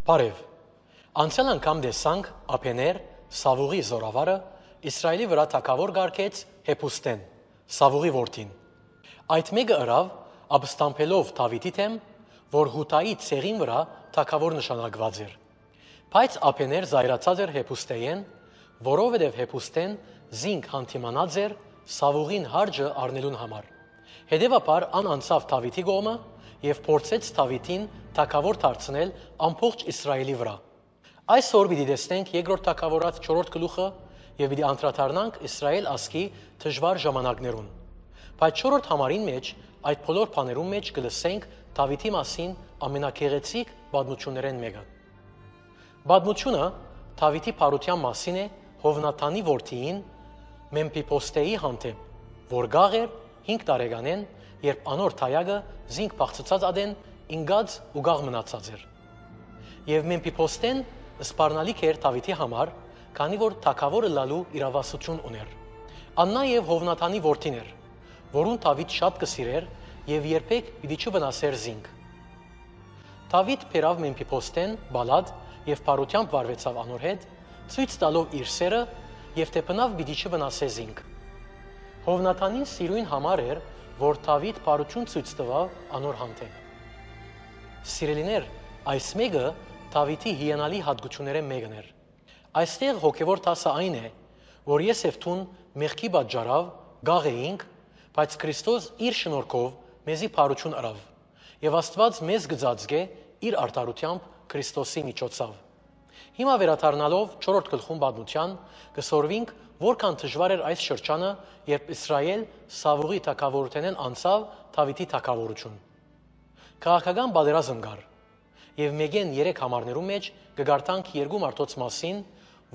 Բարև, անցյալ անգամ տեսանք ափեներ Սավուղի զորավարը Իսրայելի վրա թագավոր կարգեց Հեփուստեն, Սավուղի որդին։ Այդ մեկը ըրավ ապստամբելով Դավիթի թեմ, որ Հութայի ցեղին վրա թագավոր նշանակված էր։ Բայց ափեներ զայրացած էր Հեփուստեին, որովհետև Հեփուստեն զինք հանդիմանած էր Սավուղին հարջը առնելուն համար։ Հետևաբար ան անցավ Դավիթի կողմը եւ փորձեց Դավիթին թագավոր դարձնել ամբողջ Իսրայելի վրա։ Այսօր պիտի տեսնենք երկրորդ թագավորած 4-րդ գլուխը եւ պիտի անդրադառնանք Իսրայել ազգի դժվար ժամանակներուն։ Բայց 4-րդ համարին մեջ այդ բոլոր բաներուն մեջ կլսենք Դավիթի մասին ամենագեղեցիկ պատմություններեն մեկը։ Պատմությունը Դավիթի բարության մասին է Հովնաթանի որդիին Մեմփիփոստեի հանդեպ, որ գաղ էր 5 տարեկանեն, երբ անոր թայագը զինք բաղցած ադեն ինգած ու գաղ մնացած էր։ Եվ Մեմփիփոստեն սպառնալիք էր Դավիթի համար, քանի որ թագավորը լալու իրավասություն ուներ։ Ան նաև Հովնաթանի որդին էր, որուն Դավիթ շատ կսիրեր եւ երբեք պիտի չվնասեր զինք։ Դավիթ բերավ Մեմփիփոստեն բալադ եւ բարությամբ վարվեցավ անոր հետ, ցույց տալով իր սերը եւ թե բնավ պիտի չվնասե զինք։ Հովնաթանին սիրույն համար էր, որ Դավիթ բարություն ցույց տվավ անոր հանդեպ։ Սիրելիներ, այս մեկը Դավիթի հիանալի հատկությունները մեկն էր։ Այստեղ հոգևոր տասը այն է, որ ես եւ թուն մեղքի պատճառով գաղ էինք, բայց Քրիստոս իր շնորհքով մեզի բարություն արավ եւ Աստված մեզ գծածկե իր արդարությամբ Քրիստոսի միջոցով։ Հիմա վերադառնալով 4-րդ գլխում պատմության կսորվենք, որքան դժվար էր այս շրջանը, երբ Իսրայել Սավուղի թագավորութենեն անցավ Դավիթի թագավորություն։ Քաղաքական պատերազմ կար եւ մեգեն 3 համարներու մեջ կգարտանք 2 մարդոց մասին,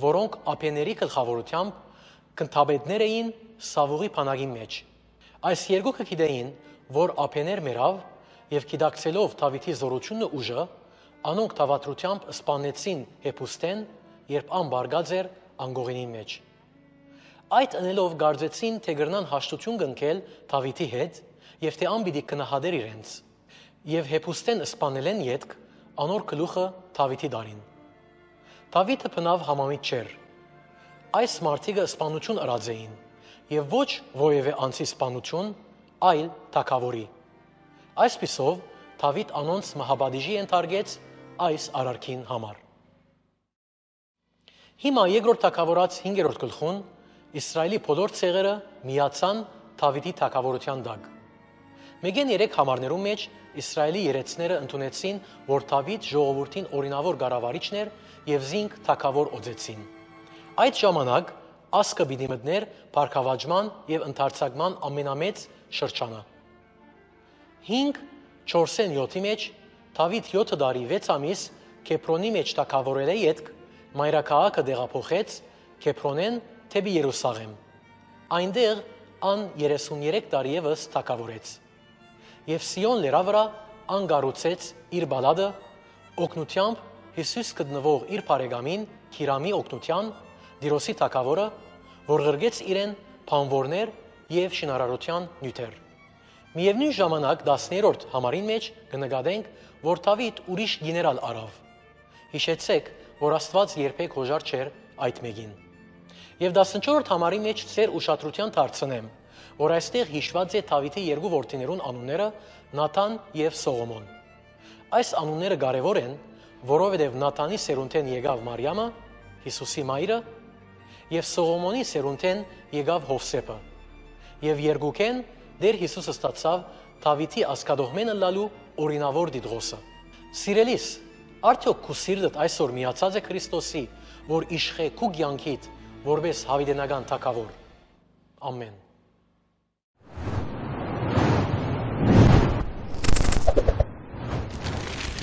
որոնք ափեների գլխավորությամբ կնթաբետներ էին Սավուղի բանակի մեջ։ Այս երկուքը գիտեին, որ ափեներ մերավ եւ գիտակցելով Դավիթի զորությունն ու ուժը, անոնք թավատրությամբ սպանեցին Հեփուստեն, երբ ան բարգած էր անգողինի մեջ։ Այդ ընելով գարձեցին, թե գրնան հաշտություն կնքել Դավիթի հետ եւ թե ան պիտի կնահատեր իրենց։ Եվ Հեփուստեն սպանելեն ետք անոր գլուխը Դավիթի դարին։ Դավիթը բնավ համամիտ չէր։ Այս մարդիկը սպանություն արած էին եւ ոչ որևէ անձի սպանություն, այլ թագավորի։ Այսպիսով Դավիթ անոնց մահապատիժի ենթարկեց այս արարքին համար։ Հիմա երկրորդ թագավորած 5-րդ գլխուն Իսրայելի բոլոր ցեղերը միացան Դավիթի թագավորության տակ։ Մեգեն 3 համարներու մեջ Իսրայելի երեցները ընդունեցին, որ Դավիթ ժողովրդին օրինավոր կառավարիչն էր եւ զինք թագավոր օծեցին։ Այդ ժամանակ ասկը պիտի մտներ բարգավաճման եւ ընդարձակման ամենամեծ շրջանը։ 5-4-7-ի մեջ Դավիթ 7 տարի 6 ամիս Քեփրոնի մեջ թագավորել է ետք, մայրաքաղաքը դեղափոխեց Քեփրոնեն թեպի Երուսաղեմ։ Այնտեղ ան 33 տարի եւս թագավորեց։ Եվ Սիոն լեռան վրա ան կառուցեց իր բալադը օգնությամբ Հիսուս գտնվող իր բարեկամին Քիրամի օգնության Դիրոսի թագավորը, որ ղրգեց իրեն բանվորներ եւ շինարարության նյութեր։ Միևնույն ժամանակ 10-րդ համարին մեջ կնկատենք, որ Դավիթ ուրիշ գեներալ արավ։ Հիշեցեք, որ Աստված երբեք հոժար չէր այդ մեկին։ Եվ 14-րդ համարի մեջ ծեր ուշադրության դարձնեմ, որ այստեղ հիշված է Դավիթի երկու որդիներուն անունները Նաթան եւ Սողոմոն։ Այս անունները կարևոր են, որովհետեւ Նաթանի սերունդեն եկավ Մարիամը, Հիսուսի մայրը, եւ Սողոմոնի սերունդեն եկավ Հովսեփը։ Եվ երկուքեն Դեր Հիսուսը ստացավ Դավիթի ասկադողմենը լալու օրինավոր դիդղոսը։ Սիրելիս, արդյոք քու սիրտդ այսօր միացած է Քրիստոսի, որ իշխե քու կյանքիդ որպես հավիտենական թագավոր։ Ամեն։